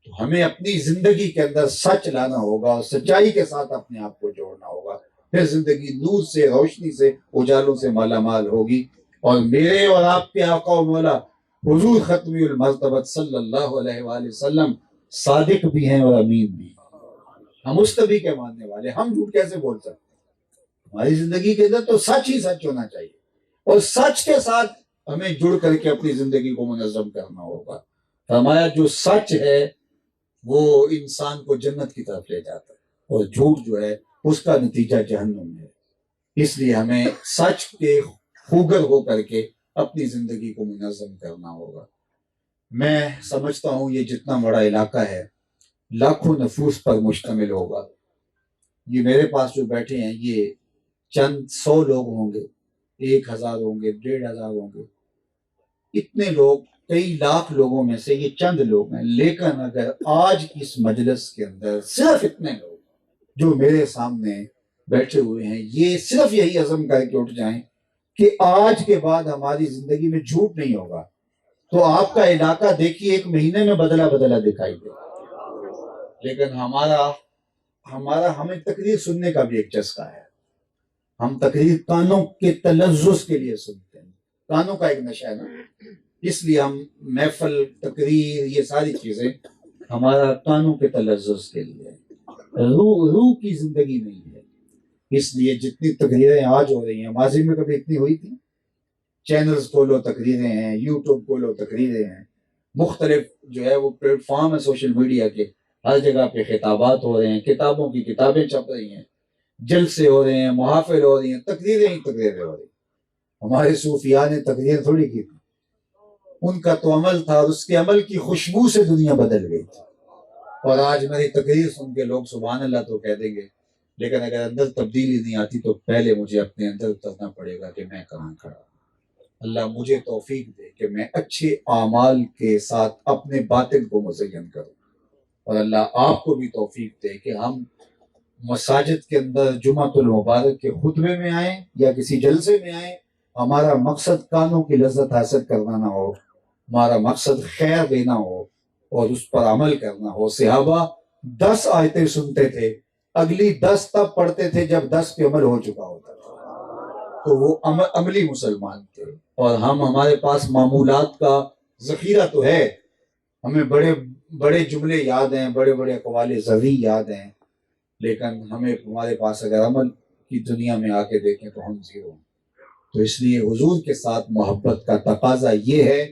تو ہمیں اپنی زندگی کے اندر سچ لانا ہوگا اور سچائی کے ساتھ اپنے آپ کو جوڑنا ہوگا، پھر زندگی نور سے، روشنی سے، اجالوں سے مالا مال ہوگی، اور میرے اور آپ کے آقا و مولا حضور ختمی المرتبت صلی اللہ علیہ وآلہ وسلم صادق بھی ہیں اور امین بھی ہیں، ہم مستبی کے ماننے والے، ہم جھوٹ کیسے بول سکتے ہیں؟ ہماری زندگی کے اندر تو سچ ہی سچ ہونا چاہیے، اور سچ کے ساتھ ہمیں جڑ کر کے اپنی زندگی کو منظم کرنا ہوگا۔ فرمایا جو سچ ہے وہ انسان کو جنت کی طرف لے جاتا ہے، اور جھوٹ جو ہے اس کا نتیجہ جہنم ہے، اس لیے ہمیں سچ کے خوگر ہو کر کے اپنی زندگی کو منظم کرنا ہوگا۔ میں سمجھتا ہوں یہ جتنا بڑا علاقہ ہے لاکھوں نفوس پر مشتمل ہوگا، یہ میرے پاس جو بیٹھے ہیں یہ چند 100 لوگ ہوں گے، 1000 ہوں گے، 1500 ہوں گے، اتنے لوگ کئی لاکھ لوگوں میں سے یہ چند لوگ ہیں، لیکن اگر آج کی اس مجلس کے اندر صرف اتنے لوگ جو میرے سامنے بیٹھے ہوئے ہیں یہ صرف یہی عزم کر کے اٹھ جائیں کہ آج کے بعد ہماری زندگی میں جھوٹ نہیں ہوگا، تو آپ کا علاقہ دیکھیے 1 مہینے میں بدلا بدلا دکھائی دے، لیکن ہمیں تقریر سننے کا بھی ایک چسکا ہے، ہم تقریر کانوں کے تلذذ کے لیے سنتے ہیں، کانوں کا ایک نشہ ہے نا، اس لیے ہم محفل، تقریر، یہ ساری چیزیں ہمارا کانوں کے تلذذ کے لیے، روح کی زندگی نہیں ہے، اس لیے جتنی تقریریں آج ہو رہی ہیں ماضی میں کبھی اتنی ہوئی تھی؟ چینلز کھولو تقریریں ہیں، یوٹیوب کھولو تقریریں ہیں، مختلف جو ہے وہ پلیٹ فارم ہے سوشل میڈیا کے، ہر جگہ پہ خطابات ہو رہے ہیں، کتابوں کی کتابیں چھپ رہی ہیں، جلسے ہو رہے ہیں، محافل ہو رہی ہیں، تقریریں ہی تقریریں ہو رہی ہیں۔ ہمارے صوفیاء نے تقریر تھوڑی کی تھی، ان کا تو عمل تھا، اور اس کے عمل کی خوشبو سے دنیا بدل گئی تھی، اور آج میری تقریر سن کے لوگ سبحان اللہ تو کہہ دیں گے، لیکن اگر اندر تبدیلی نہیں آتی تو پہلے مجھے اپنے اندر اترنا پڑے گا کہ میں کہاں کھڑا۔ اللہ مجھے توفیق دے کہ میں اچھے اعمال کے ساتھ اپنے باطن کو مزین کروں، اور اللہ آپ کو بھی توفیق دے کہ ہم مساجد کے اندر جمعۃ المبارک کے خطبے میں آئیں یا کسی جلسے میں آئیں، ہمارا مقصد کانوں کی لذت حاصل کرنا نہ ہو، ہمارا مقصد خیر دینا ہو اور اس پر عمل کرنا ہو۔ صحابہ 10 آیتیں سنتے تھے، اگلی 10 تب پڑھتے تھے جب 10 پہ عمل ہو چکا ہوتا تھا، تو وہ عملی مسلمان تھے، اور ہمارے پاس معمولات کا ذخیرہ تو ہے، ہمیں بڑے بڑے جملے یاد ہیں، بڑے بڑے اقوال زرعی یاد ہیں، لیکن ہمارے پاس اگر عمل کی دنیا میں آ کے دیکھیں تو ہم زیرو ہیں۔ تو اس لیے حضور کے ساتھ محبت کا تقاضا یہ ہے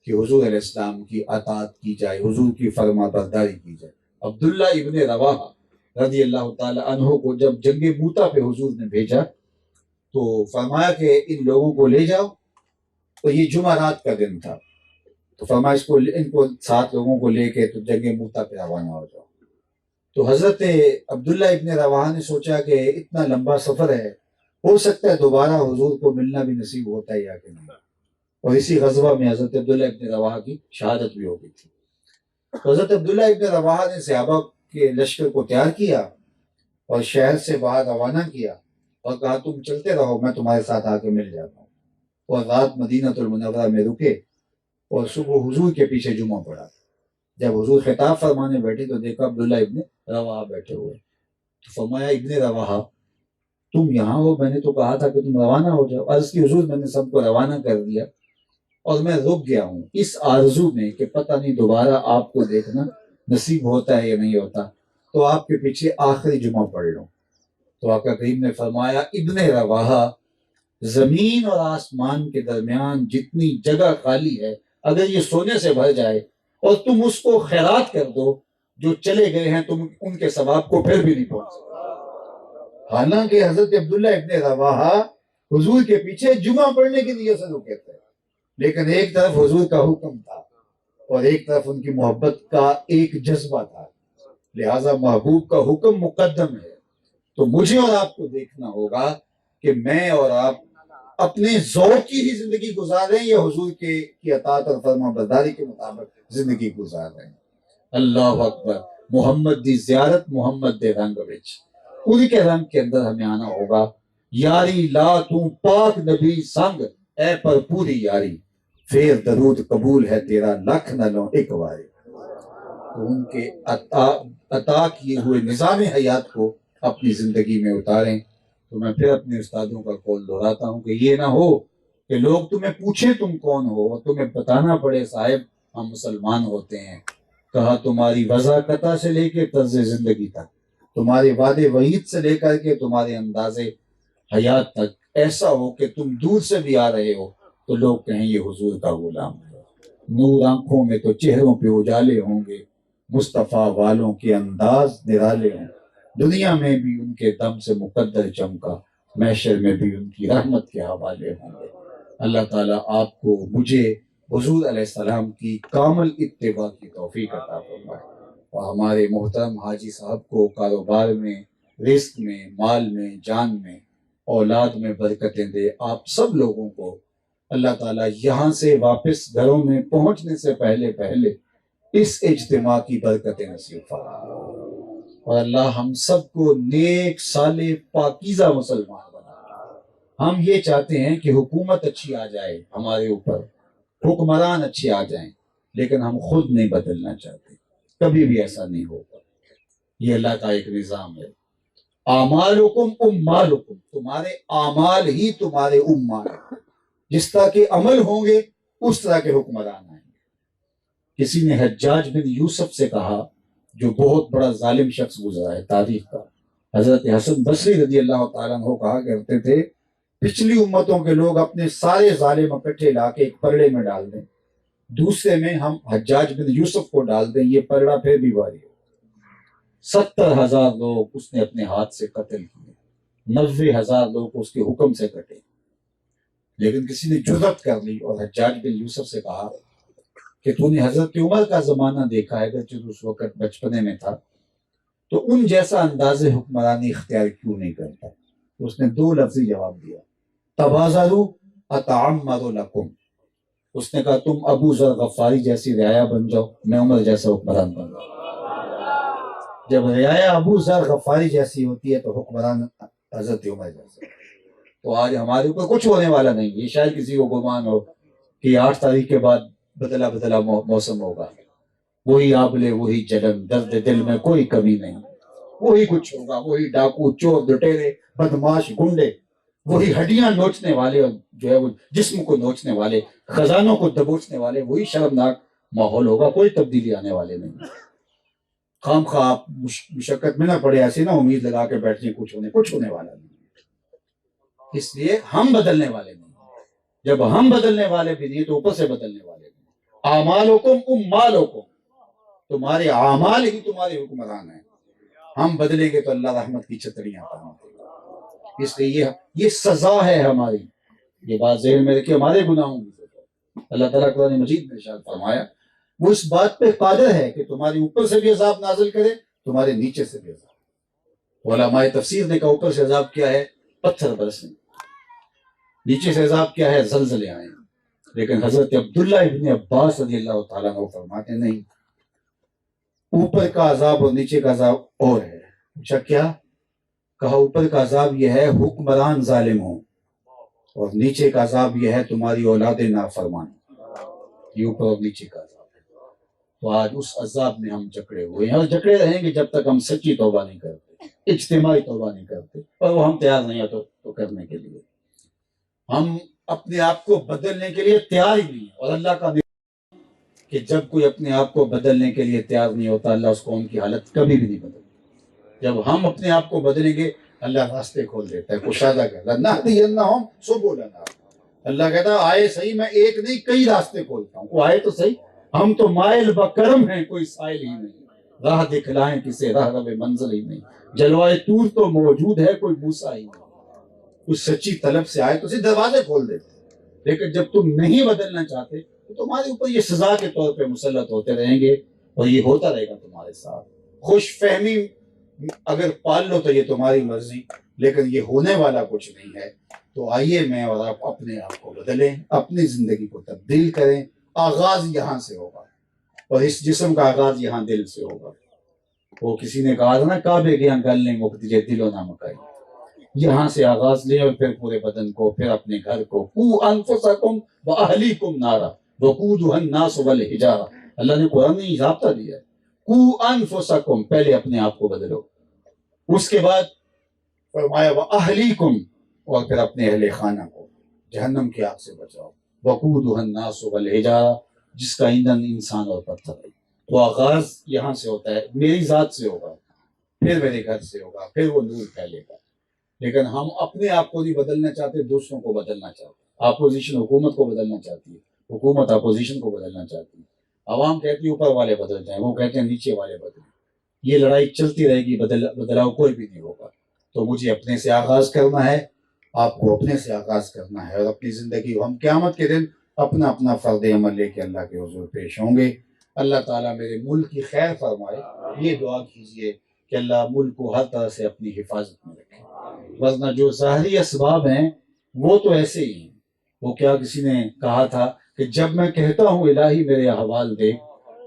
کہ حضور علیہ السلام کی اطاعت کی جائے، حضور کی فرما برداری کی جائے۔ عبداللہ ابن رواحہ رضی اللہ تعالی عنہ کو جب جنگ موتا پہ حضور نے بھیجا تو فرمایا کہ ان لوگوں کو لے جاؤ، تو یہ جمعرات کا دن تھا، تو فرمایا ان کو 7 لوگوں کو لے کے تو جنگ موتا پہ روانہ ہو جاؤ۔ تو حضرت عبداللہ ابن رواحہ نے سوچا کہ اتنا لمبا سفر ہے، ہو سکتا ہے دوبارہ حضور کو ملنا بھی نصیب ہوتا ہے یا کہ نہیں، اور اسی غزوہ میں حضرت عبداللہ ابن رواحہ کی شہادت بھی ہو گئی تھی۔ تو حضرت عبداللہ ابن رواحہ نے صحابہ کے لشکر کو تیار کیا اور شہر سے باہر روانہ کیا اور کہا تم چلتے رہو، میں تمہارے ساتھ آ کے مل جاتا ہوں، اور رات مدینہ المنورہ میں رکے اور صبح حضور کے پیچھے جمعہ پڑھا۔ جب حضور خطاب فرمانے بیٹھے تو دیکھا عبداللہ ابن رواحہ بیٹھے ہوئے، تو فرمایا ابن رواحہ تم یہاں ہو، میں نے تو کہا تھا کہ تم روانہ ہو جاؤ۔ عرض کی حضور میں نے سب کو روانہ کر دیا، اور میں رک گیا ہوں اس آرزو میں کہ پتہ نہیں دوبارہ آپ کو دیکھنا نصیب ہوتا ہے یا نہیں ہوتا، تو آپ کے پیچھے آخری جمعہ پڑھ لوں۔ تو آقا کریم نے فرمایا ابن رواحہ، زمین اور آسمان کے درمیان جتنی جگہ خالی ہے اگر یہ سونے سے بھر جائے اور تم اس کو خیرات کر دو، جو چلے گئے ہیں تم ان کے ثواب کو پھر بھی نہیں پہنچ سکتے۔ حالانکہ حضرت عبداللہ ابن رواحہ حضور کے پیچھے جمعہ پڑھنے کی نیت سے رکے تھے، لیکن ایک طرف حضور کا حکم تھا اور ایک طرف ان کی محبت کا ایک جذبہ تھا، لہٰذا محبوب کا حکم مقدم ہے۔ تو مجھے اور آپ کو دیکھنا ہوگا کہ میں اور آپ اپنے ذوق کی ہی زندگی گزار رہے ہیں یا حضور کی اطاعت اور فرما برداری کے مطابق زندگی گزار رہے ہیں۔ اللہ اکبر، محمد دی زیارت محمد دے رنگ وچ، ان کے رنگ کے اندر ہمیں آنا ہوگا۔ یاری لا تو پاک نبی سنگ اے پر پوری یاری، پھر درود قبول ہے تیرا لکھ نہ لو ایک واری۔ تو ان کے عطا کیے ہوئے نظام حیات کو اپنی زندگی میں اتاریں۔ تو میں پھر اپنے استادوں کا قول دہراتا ہوں کہ یہ نہ ہو کہ لوگ تمہیں پوچھیں تم کون ہو اور تمہیں بتانا پڑے صاحب ہم مسلمان ہوتے ہیں۔ کہا تمہاری وضاحت سے لے کے طرز زندگی تک، تمہارے وعدے وعید سے لے کر کے تمہارے انداز حیات تک ایسا ہو کہ تم دور سے بھی آ رہے ہو تو لوگ کہیں یہ حضور کا غلام ہے۔ نور آنکھوں میں تو چہروں پہ اجالے ہوں گے، مصطفیٰ والوں کے انداز نرالے ہوں، دنیا میں بھی ان کے دم سے مقدر چمکا، محشر میں بھی ان کی رحمت کے حوالے ہوں گے۔ اللہ تعالیٰ آپ کو مجھے حضور علیہ السلام کی کامل اتباع کی توفیق عطا فرمائے، اور ہمارے محترم حاجی صاحب کو کاروبار میں، رزق میں، مال میں، جان میں، اولاد میں برکتیں دے۔ آپ سب لوگوں کو اللہ تعالیٰ یہاں سے واپس گھروں میں پہنچنے سے پہلے اس اجتماع کی برکتیں نصیب فرمائے، اور اللہ ہم سب کو نیک صالح پاکیزہ مسلمان بنا۔ ہم یہ چاہتے ہیں کہ حکومت اچھی آ جائے ہمارے اوپر، حکمران اچھے آ جائیں، لیکن ہم خود نہیں بدلنا چاہتے، کبھی بھی ایسا نہیں ہوگا۔ یہ اللہ کا ایک نظام ہے۔ اعمالکم امالکم، تمہارے اعمال ہی تمہارے امال ہیں، جس طرح کے عمل ہوں گے اس طرح کے حکمران آئیں گے۔ کسی نے حجاج بن یوسف سے کہا، جو بہت بڑا ظالم شخص گزرا ہے تاریخ کا، حضرت حسن بصری رضی اللہ تعالیٰ عنہ کہا کرتے تھے پچھلی امتوں کے لوگ اپنے سارے ظالم اکٹھے لا کے ایک پرڑے میں ڈال دیں، دوسرے میں ہم حجاج بن یوسف کو ڈال دیں، یہ پرڑا پھر بھی بھاری ہو۔ 70,000 لوگ اس نے اپنے ہاتھ سے قتل کیے، 90,000 لوگ اس کے حکم سے کٹے، لیکن کسی نے جرأت کر لی اور حجاج بن یوسف سے کہا کہ تو نے حضرت عمر کا زمانہ دیکھا ہے، اگرچہ اس وقت بچپنے میں تھا، تو ان جیسا انداز حکمرانی اختیار کیوں نہیں کرتا؟ تو اس نے 2 لفظی جواب دیا، تبازروا اتعمر لکم۔ اس نے کہا تم ابو ذر غفاری جیسی رعایا بن جاؤ، میں عمر جیسا حکمران بن جاؤں۔ جب رعایا ابو ذر غفاری جیسی ہوتی ہے تو حکمران حضرت عمر جیسا۔ تو آج ہمارے اوپر کچھ ہونے والا نہیں، یہ شاید کسی کو گمان ہو کہ 8 تاریخ کے بعد بدلا موسم ہوگا، وہی آبلے، وہی جلن، درد دل میں کوئی کمی نہیں، وہی کچھ ہوگا، وہی ڈاکو، چور، لٹیرے، بدماش، گنڈے، وہی ہڈیاں نوچنے والے اور جو ہے وہ جسم کو نوچنے والے، خزانوں کو دبوچنے والے، وہی شرمناک ماحول ہوگا، کوئی تبدیلی آنے والے نہیں۔ خام خواہ آپ مشقت میں نہ پڑے، ایسی نہ امید لگا کے بیٹھیں کچھ ہونے والا نہیں، اس لیے ہم بدلنے والے نہیں۔ جب ہم بدلنے والے بھی نہیں تو اوپر سے بدلنے والے نہیں۔ اعمالکم امالکم، تمہارے اعمال ہی تمہارے حکمران ہیں، ہم بدلیں گے تو اللہ رحمت کی چھتریاں پہنیں گے۔ اس لیے یہ سزا ہے ہماری، یہ بات ذہن میں رکھیں، ہمارے گناہوں کی سزا۔ اللہ تعالیٰ قرآن مجید میں ارشاد فرمایا وہ اس بات پہ قادر ہے کہ تمہارے اوپر سے بھی عذاب نازل کرے، تمہارے نیچے سے بھی عذاب۔ علماء تفسیر نے کہا اوپر سے عذاب کیا ہے؟ پتھر برسیں، نیچے سے عذاب کیا ہے؟ زلزلے آئیں۔ لیکن حضرت عبداللہ ابن عباس رضی اللہ تعالیٰ عنہ فرماتے نہیں، اوپر کا عذاب اور نیچے کا عذاب اور ہے۔ پوچھا کیا؟ کہا اوپر کا عذاب یہ ہے حکمران ظالم ہوں، اور نیچے کا عذاب یہ ہے تمہاری اولاد نافرمان۔ یہ اوپر اور نیچے کا عذاب ہے۔ تو آج اس عذاب میں ہم جکڑے ہوئے ہیں اور جکڑے رہیں گے جب تک ہم سچی توبہ نہیں کرتے، اجتماعی توبہ نہیں کرتے، اور وہ ہم تیار نہیں ہیں تو کرنے کے لیے۔ ہم اپنے آپ کو بدلنے کے لیے تیار ہی نہیں ہے. اور اللہ کا کہ جب کوئی اپنے آپ کو بدلنے کے لیے تیار نہیں ہوتا اللہ اس قوم کی حالت کبھی بھی نہیں بدلتا. جب ہم اپنے آپ کو بدلیں گے اللہ راستے کھول دیتا ہے. کشادہ کہتا ہے لَنَهْدِيَنَّهُمْ سُبُلَنَا. اللہ کہتا ہے آئے صحیح میں ایک نہیں کئی راستے کھولتا ہوں. وہ آئے تو صحیح, ہم تو مائل بکرم ہیں کوئی سائل ہی نہیں. راہ دکھلائیں کسے راہ رو منزل ہی نہیں. جلوائے طور تو موجود ہے کوئی موسیٰ ہی نہیں. کچھ سچی طلب سے آئے تو صرف دروازے کھول دیتے. لیکن جب تم نہیں بدلنا چاہتے تو تمہارے اوپر یہ سزا کے طور پہ مسلط ہوتے رہیں گے اور یہ ہوتا رہے گا تمہارے ساتھ. خوش فہمی اگر پال لو تو یہ تمہاری مرضی, لیکن یہ ہونے والا کچھ نہیں ہے. تو آئیے میں اور آپ اپنے آپ کو بدلیں, اپنی زندگی کو تبدیل کریں. آغاز یہاں سے ہوگا اور اس جسم کا آغاز یہاں دل سے ہوگا. وہ کسی نے کہا تھا نا کعبے کے یہاں گل نہیں مکتی دل و نہ مکائی. یہاں سے آغاز لیں اور پھر پورے بدن کو, پھر اپنے گھر کو. قوا انفسکم واہلیکم نارا وقودها الناس والحجارہ. اللہ نے قرآن میں ضابطہ دیا ہے. قوا انفسکم, پہلے اپنے آپ کو بدلو. اس کے بعد فرمایا واہلیکم, اور پھر اپنے اہل خانہ کو جہنم کی آگ سے بچاؤ. وقودها الناس والحجارہ, جس کا ایندھن انسان اور پتھر ہے. تو آغاز یہاں سے ہوتا ہے, میری ذات سے ہوگا, پھر میرے گھر سے ہوگا, پھر وہ نور پھیلے گا. لیکن ہم اپنے آپ کو نہیں بدلنا چاہتے, دوسروں کو بدلنا چاہتے. اپوزیشن حکومت کو بدلنا چاہتی ہے, حکومت اپوزیشن کو بدلنا چاہتی ہے. عوام کہتی ہے اوپر والے بدل جائیں, وہ کہتے ہیں نیچے والے بدلیں. یہ لڑائی چلتی رہے گی, بدلاؤ کوئی بھی نہیں ہوگا. تو مجھے اپنے سے آغاز کرنا ہے, آپ کو اپنے سے آغاز کرنا ہے, اور اپنی زندگی ہم قیامت کے دن اپنا اپنا فرد عمل لے کے اللہ کے حضور پیش ہوں گے. اللہ تعالیٰ میرے ملک کی خیر فرمائے. یہ دعا کیجیے کہ اللہ ملک کو ہر طرح سے اپنی حفاظت میں رکھے. ورنہ جو ظاہری اسباب ہیں وہ تو ایسے ہی ہیں. وہ کیا کسی نے کہا تھا کہ جب میں کہتا ہوں الہی میرے احوال دے,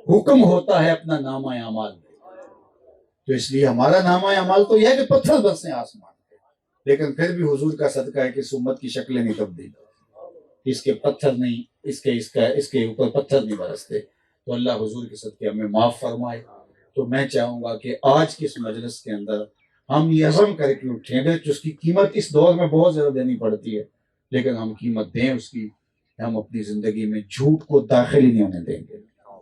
حکم ہوتا ہے اپنا نامہ اعمال دے. تو اس لیے ہمارا نامہ اعمال تو یہ ہے کہ پتھر برسیں آسمان پہ, لیکن پھر بھی حضور کا صدقہ ہے کہ اس امت کی شکلیں نہیں تبدیل, اس کے پتھر نہیں, اس کے اوپر پتھر نہیں برستے. تو اللہ حضور کے صدقے ہمیں معاف فرمائے. تو میں چاہوں گا کہ آج کے اس مجلس کے اندر ہم یہ عزم کر کے اٹھیں گے, جس کی قیمت اس دور میں بہت زیادہ دینی پڑتی ہے, لیکن ہم قیمت دیں اس کی. ہم اپنی زندگی میں جھوٹ کو داخل ہی نہیں ہونے دیں گے.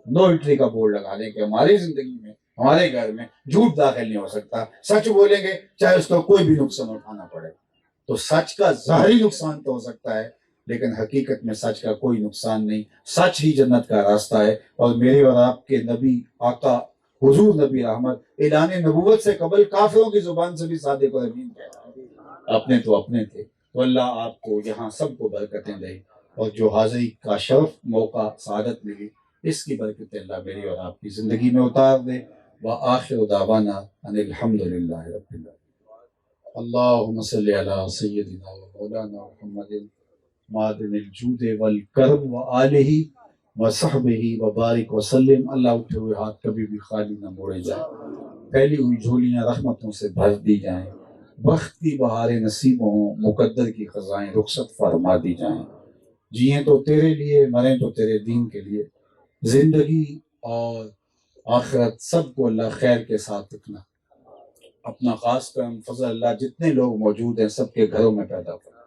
نو انٹری کا بورڈ لگا دیں کہ ہماری زندگی میں, ہمارے گھر میں جھوٹ داخل نہیں ہو سکتا. سچ بولیں گے چاہے اس کو کوئی بھی نقصان اٹھانا پڑے. تو سچ کا ظاہری نقصان تو ہو سکتا ہے, لیکن حقیقت میں سچ کا کوئی نقصان نہیں. سچ ہی جنت کا راستہ ہے. اور میرے اور آپ کے نبی آقا حضور نبی رحمت اعلان نبوت سے قبل کافروں کی زبان سے بھی صادق و امین کہا, اپنے تو اپنے تھے. تو اللہ آپ کو یہاں سب کو برکتیں دے, اور جو حاضری کا شرف موقع سعادت ملی اس کی برکتیں اللہ میری اور آپ کی زندگی میں اتار دے. وآخر دعوانا ان الحمد للہ رب العالمین. اللہم صلی علی سیدنا و مولانا محمد معدن الجود والکرم وآلہ وصحبہ وبارک وسلم. اللہ اٹھے ہوئے ہاتھ کبھی بھی خالی نہ موڑے جائیں, پھیلی ہوئی جھولیاں رحمتوں سے بھر دی جائیں, بخت کی بہاریں نصیب ہوں, مقدر کی خزائیں رخصت فرما دی جائیں. جئیں تو تیرے لیے, مریں تو تیرے دین کے لیے. زندگی اور آخرت سب کو اللہ خیر کے ساتھ رکھنا. اپنا خاص کرم فضل اللہ جتنے لوگ موجود ہیں سب کے گھروں میں پیدا کرنا.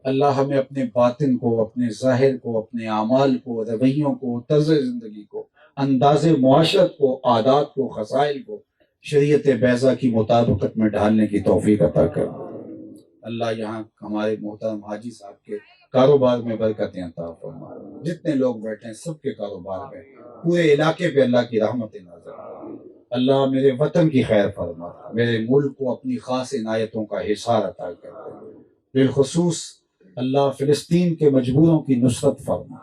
اللہ ہمیں اپنے باطن کو, اپنے ظاہر کو, اپنے اعمال کو, رویوں کو, طرز زندگی کو, انداز معاشرت کو, عادات کو, خصائل کو شریعت بیضا کی مطابقت میں ڈھالنے کی توفیق عطا کر. اللہ یہاں ہمارے محترم حاجی صاحب کے کاروبار میں برکتیں عطا فرما. جتنے لوگ بیٹھے ہیں سب کے کاروبار میں, پورے علاقے پہ اللہ کی رحمت نازل. اللہ میرے وطن کی خیر فرما, میرے ملک کو اپنی خاص عنایتوں کا حصار عطا کر. بالخصوص اللہ فلسطین کے مجبوروں کی نصرت فرما.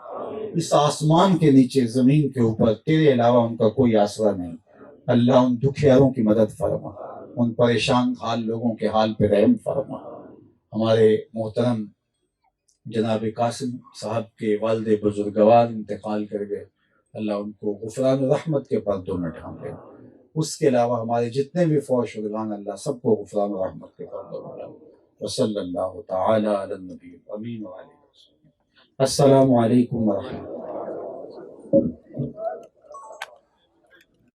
اس آسمان کے نیچے زمین کے اوپر تیرے علاوہ ان کا کوئی آسرا نہیں. اللہ ان دکھیاروں کی مدد فرما, ان پریشان حال لوگوں کے حال پہ رحم فرما. ہمارے محترم جناب قاسم صاحب کے والد بزرگوار انتقال کر گئے, اللہ ان کو غفران و رحمت کے پردوں میں ڈھانپے. اس کے علاوہ ہمارے جتنے بھی فوت شدگان اللہ سب کو غفران و رحمت کے پردوں میں ڈھانپے. وصلی اللہ تعالی علی النبی الامین وعلیہ وسلم. السلام علیکم ورحمۃ اللہ.